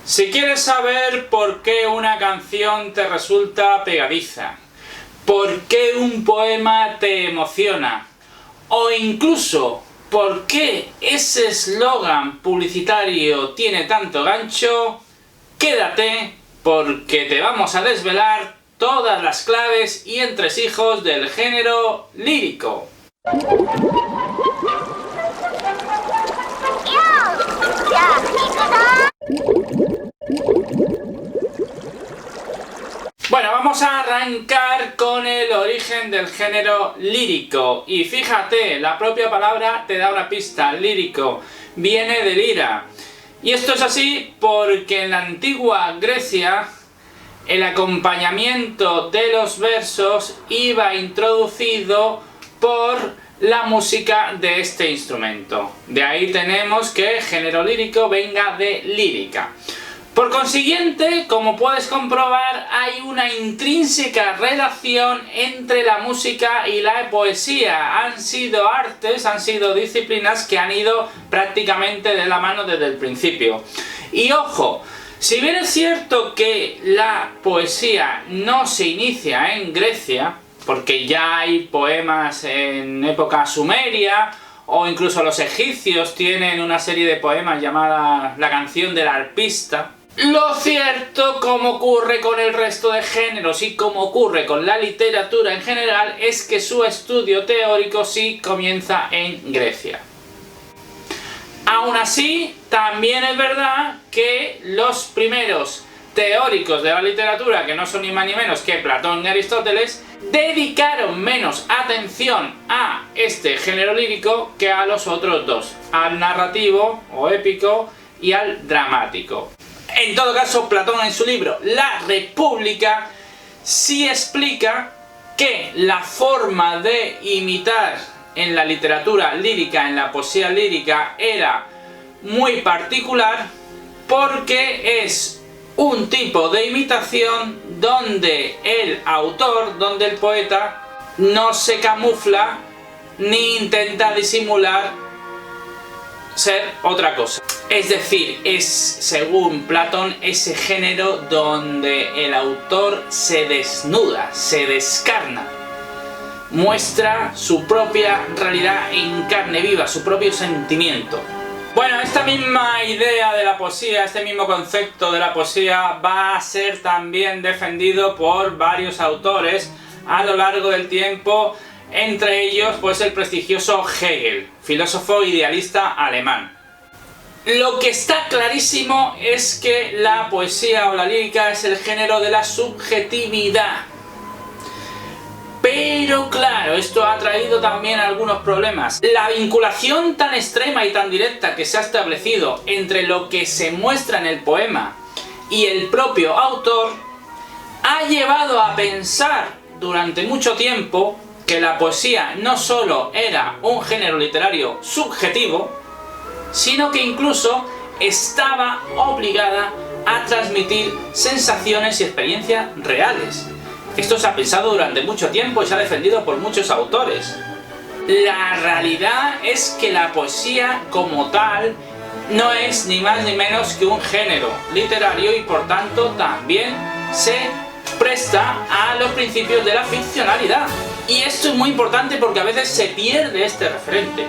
Si quieres saber por qué una canción te resulta pegadiza, por qué un poema te emociona, o incluso por qué ese eslogan publicitario tiene tanto gancho, quédate porque te vamos a desvelar todas las claves y entresijos del género lírico. Bueno, vamos a arrancar con el origen del género lírico. Y fíjate, la propia palabra te da una pista. Lírico viene de lira. Y esto es así porque en la antigua Grecia el acompañamiento de los versos iba introducido por la música de este instrumento. De ahí tenemos que el género lírico venga de lírica. Por consiguiente, como puedes comprobar, hay una intrínseca relación entre la música y la poesía. Han sido artes, han sido disciplinas que han ido prácticamente de la mano desde el principio. Y ojo, si bien es cierto que la poesía no se inicia en Grecia, porque ya hay poemas en época sumeria, o incluso los egipcios tienen una serie de poemas llamada La canción del arpista. Lo cierto, como ocurre con el resto de géneros y como ocurre con la literatura en general, es que su estudio teórico sí comienza en Grecia. Aún así, también es verdad que los primeros teóricos de la literatura, que no son ni más ni menos que Platón y Aristóteles, dedicaron menos atención a este género lírico que a los otros dos, al narrativo o épico y al dramático. En todo caso, Platón en su libro La República sí explica que la forma de imitar en la literatura lírica, en la poesía lírica, era muy particular porque es un tipo de imitación donde el autor, donde el poeta, no se camufla ni intenta disimular ser otra cosa. Es decir, es, según Platón, ese género donde el autor se desnuda, se descarna, muestra su propia realidad en carne viva, su propio sentimiento. Bueno, esta misma idea de la poesía, este mismo concepto de la poesía va a ser también defendido por varios autores a lo largo del tiempo, entre ellos pues el prestigioso Hegel, filósofo idealista alemán. Lo que está clarísimo es que la poesía o la lírica es el género de la subjetividad. Pero claro, esto ha traído también algunos problemas. La vinculación tan extrema y tan directa que se ha establecido entre lo que se muestra en el poema y el propio autor ha llevado a pensar durante mucho tiempo que la poesía no solo era un género literario subjetivo, sino que incluso estaba obligada a transmitir sensaciones y experiencias reales. Esto se ha pensado durante mucho tiempo y se ha defendido por muchos autores. La realidad es que la poesía como tal no es ni más ni menos que un género literario y por tanto también se presta a los principios de la ficcionalidad. Y esto es muy importante porque a veces se pierde este referente.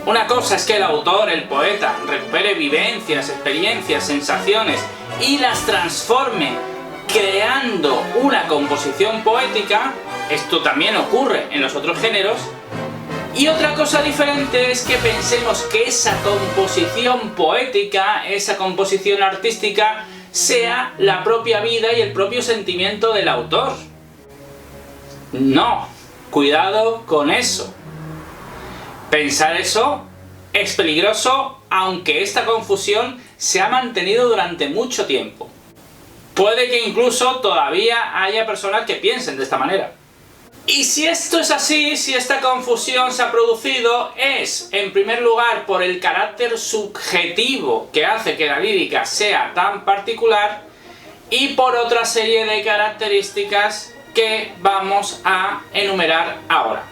Una cosa es que el autor, el poeta, recupere vivencias, experiencias, sensaciones y las transforme creando una composición poética. Esto también ocurre en los otros géneros. Y otra cosa diferente es que pensemos que esa composición poética, esa composición artística, sea la propia vida y el propio sentimiento del autor. No, cuidado con eso. Pensar eso es peligroso, aunque esta confusión se ha mantenido durante mucho tiempo. Puede que incluso todavía haya personas que piensen de esta manera. Y si esto es así, si esta confusión se ha producido, es en primer lugar por el carácter subjetivo que hace que la lírica sea tan particular y por otra serie de características que vamos a enumerar ahora.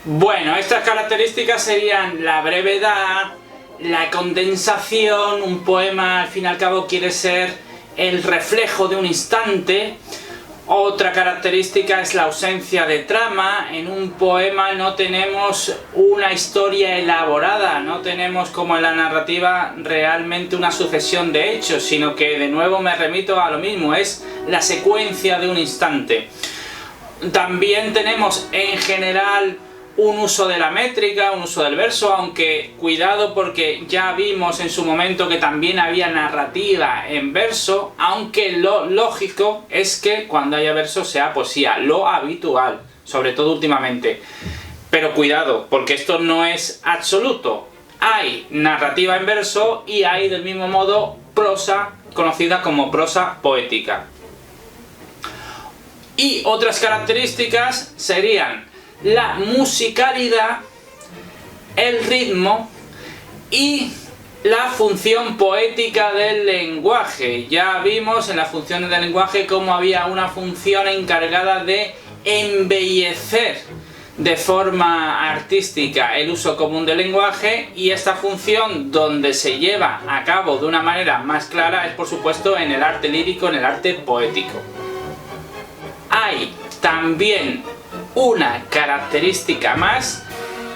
Bueno, estas características serían la brevedad, la condensación. Un poema al fin y al cabo quiere ser el reflejo de un instante. Otra característica es la ausencia de trama. En un poema no tenemos una historia elaborada, no tenemos como en la narrativa realmente una sucesión de hechos, sino que de nuevo me remito a lo mismo, es la secuencia de un instante. También tenemos en general un uso de la métrica, un uso del verso, aunque cuidado porque ya vimos en su momento que también había narrativa en verso, aunque lo lógico es que cuando haya verso sea poesía, lo habitual, sobre todo últimamente. Pero cuidado, porque esto no es absoluto. Hay narrativa en verso y hay del mismo modo prosa, conocida como prosa poética. Y otras características serían la musicalidad, el ritmo y la función poética del lenguaje. Ya vimos en las funciones del lenguaje cómo había una función encargada de embellecer de forma artística el uso común del lenguaje, y esta función donde se lleva a cabo de una manera más clara es por supuesto en el arte lírico, en el arte poético. Hay también una característica más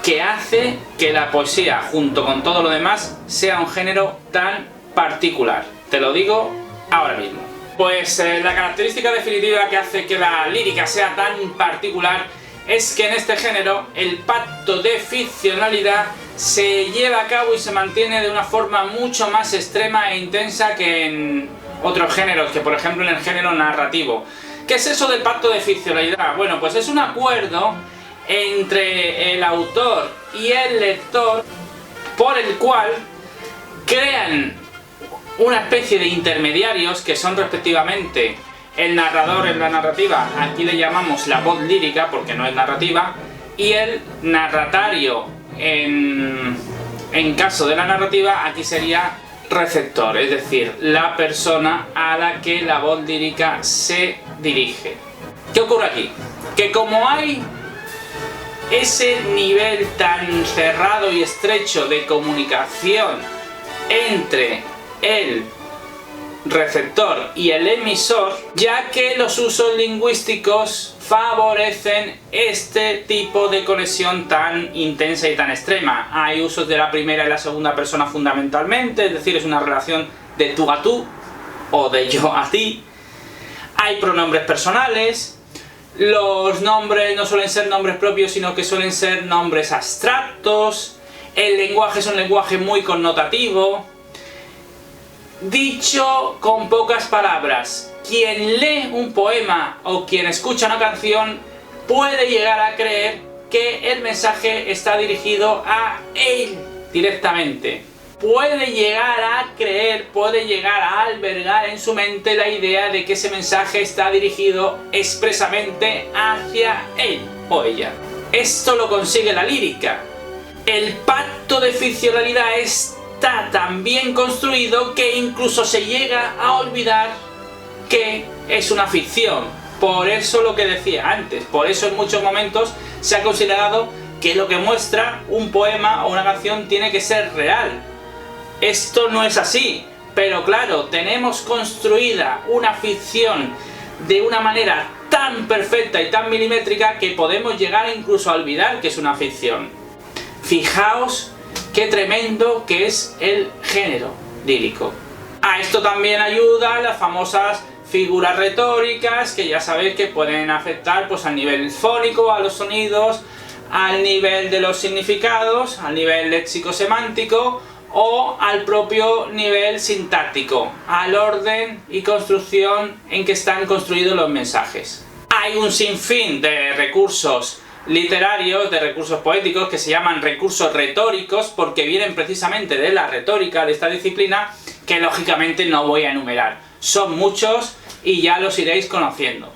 que hace que la poesía, junto con todo lo demás, sea un género tan particular. Te lo digo ahora mismo. Pues la característica definitiva que hace que la lírica sea tan particular es que en este género el pacto de ficcionalidad se lleva a cabo y se mantiene de una forma mucho más extrema e intensa que en otros géneros, que por ejemplo en el género narrativo. ¿Qué es eso del pacto de ficcionalidad? Bueno, pues es un acuerdo entre el autor y el lector por el cual crean una especie de intermediarios que son respectivamente el narrador en la narrativa, aquí le llamamos la voz lírica porque no es narrativa, y el narratario en caso de la narrativa, aquí sería receptor, es decir, la persona a la que la voz lírica se dirige. ¿Qué ocurre aquí? Que como hay ese nivel tan cerrado y estrecho de comunicación entre el receptor y el emisor, ya que los usos lingüísticos favorecen este tipo de conexión tan intensa y tan extrema. Hay usos de la primera y la segunda persona fundamentalmente, es decir, es una relación de tú a tú o de yo a ti. Hay pronombres personales, los nombres no suelen ser nombres propios, sino que suelen ser nombres abstractos, el lenguaje es un lenguaje muy connotativo. Dicho con pocas palabras, quien lee un poema o quien escucha una canción puede llegar a creer que el mensaje está dirigido a él directamente. Puede llegar a creer, puede llegar a albergar en su mente la idea de que ese mensaje está dirigido expresamente hacia él o ella. Esto lo consigue la lírica. El pacto de ficcionalidad está tan bien construido que incluso se llega a olvidar que es una ficción. Por eso lo que decía antes, por eso en muchos momentos se ha considerado que lo que muestra un poema o una canción tiene que ser real. Esto no es así, pero claro, tenemos construida una ficción de una manera tan perfecta y tan milimétrica que podemos llegar incluso a olvidar que es una ficción. Fijaos qué tremendo que es el género lírico. A esto también ayudan las famosas figuras retóricas, que ya sabéis que pueden afectar pues al nivel fónico, a los sonidos, al nivel de los significados, al nivel léxico-semántico o al propio nivel sintáctico, al orden y construcción en que están construidos los mensajes. Hay un sinfín de recursos literarios, de recursos poéticos que se llaman recursos retóricos porque vienen precisamente de la retórica, de esta disciplina, que lógicamente no voy a enumerar. Son muchos y ya los iréis conociendo.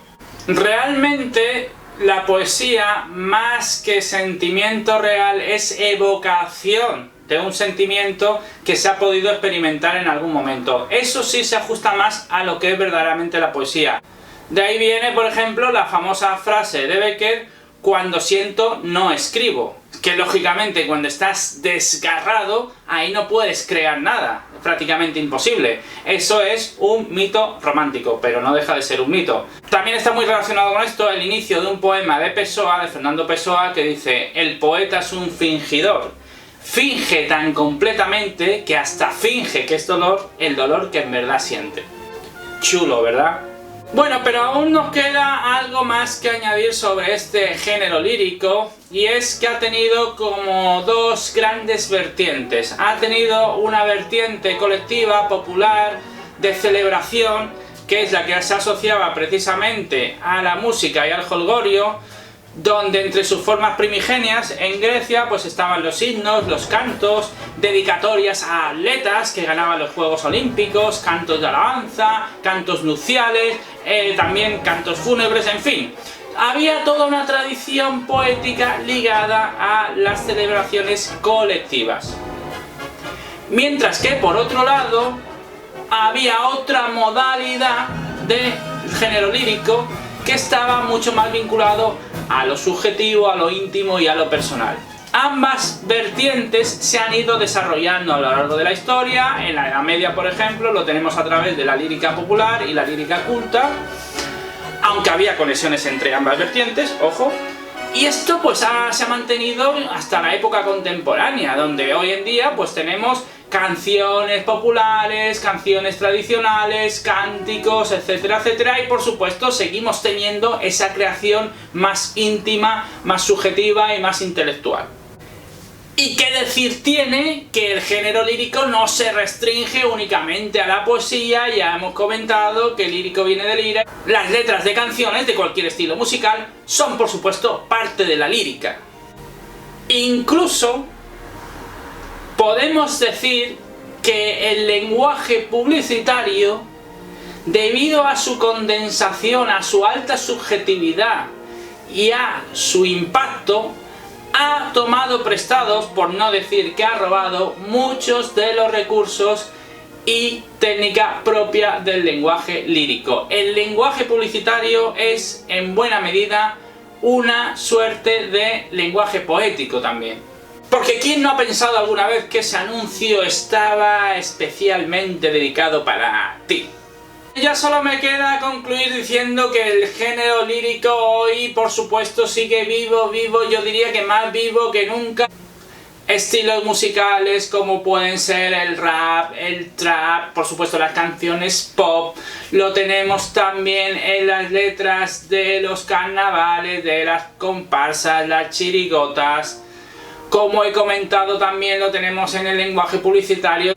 Realmente la poesía, más que sentimiento real, es evocación de un sentimiento que se ha podido experimentar en algún momento. Eso sí se ajusta más a lo que es verdaderamente la poesía. De ahí viene, por ejemplo, la famosa frase de Becker: cuando siento, no escribo. que lógicamente cuando estás desgarrado, ahí no puedes crear nada, prácticamente imposible. Eso es un mito romántico, pero no deja de ser un mito. También está muy relacionado con esto el inicio de un poema de Pessoa, de Fernando Pessoa, que dice: el poeta es un fingidor. Finge tan completamente que hasta finge que es dolor, el dolor que en verdad siente. Chulo, ¿verdad? Bueno, pero aún nos queda algo más que añadir sobre este género lírico, y es que ha tenido como dos grandes vertientes. Ha tenido una vertiente colectiva, popular, de celebración, que es la que se asociaba precisamente a la música y al jolgorio, donde entre sus formas primigenias en Grecia pues estaban los himnos, los cantos, dedicatorias a atletas que ganaban los Juegos Olímpicos, cantos de alabanza, cantos nupciales, también cantos fúnebres, en fin. Había toda una tradición poética ligada a las celebraciones colectivas. Mientras que por otro lado había otra modalidad de género lírico que estaba mucho más vinculado a lo subjetivo, a lo íntimo y a lo personal. Ambas vertientes se han ido desarrollando a lo largo de la historia. En la Edad Media, por ejemplo, lo tenemos a través de la lírica popular y la lírica culta, aunque había conexiones entre ambas vertientes, ojo. Y esto pues se ha mantenido hasta la época contemporánea, donde hoy en día pues tenemos canciones populares, canciones tradicionales, cánticos, etcétera, etcétera, y por supuesto seguimos teniendo esa creación más íntima, más subjetiva y más intelectual. ¿Y qué decir tiene que el género lírico no se restringe únicamente a la poesía? Ya hemos comentado que el lírico viene de lira. Las letras de canciones de cualquier estilo musical son por supuesto parte de la lírica. Incluso podemos decir que el lenguaje publicitario, debido a su condensación, a su alta subjetividad y a su impacto, ha tomado prestados, por no decir que ha robado, muchos de los recursos y técnica propia del lenguaje lírico. El lenguaje publicitario es, en buena medida, una suerte de lenguaje poético también. Porque ¿quién no ha pensado alguna vez que ese anuncio estaba especialmente dedicado para ti? Ya solo me queda concluir diciendo que el género lírico hoy, por supuesto, sigue vivo, yo diría que más vivo que nunca. Estilos musicales como pueden ser el rap, el trap, por supuesto las canciones pop, lo tenemos también en las letras de los carnavales, de las comparsas, las chirigotas. Como he comentado, también lo tenemos en el lenguaje publicitario.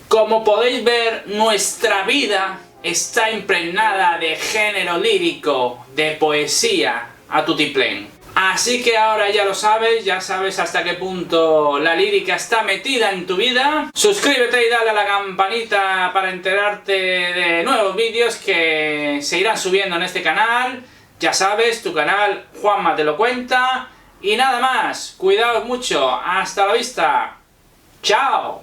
Como podéis ver, nuestra vida está impregnada de género lírico, de poesía a tutiplén. Así que ahora ya lo sabes, ya sabes hasta qué punto la lírica está metida en tu vida. Suscríbete y dale a la campanita para enterarte de nuevos vídeos que se irán subiendo en este canal. Ya sabes, tu canal Juanma te lo cuenta. Y nada más, cuidaos mucho, hasta la vista, chao.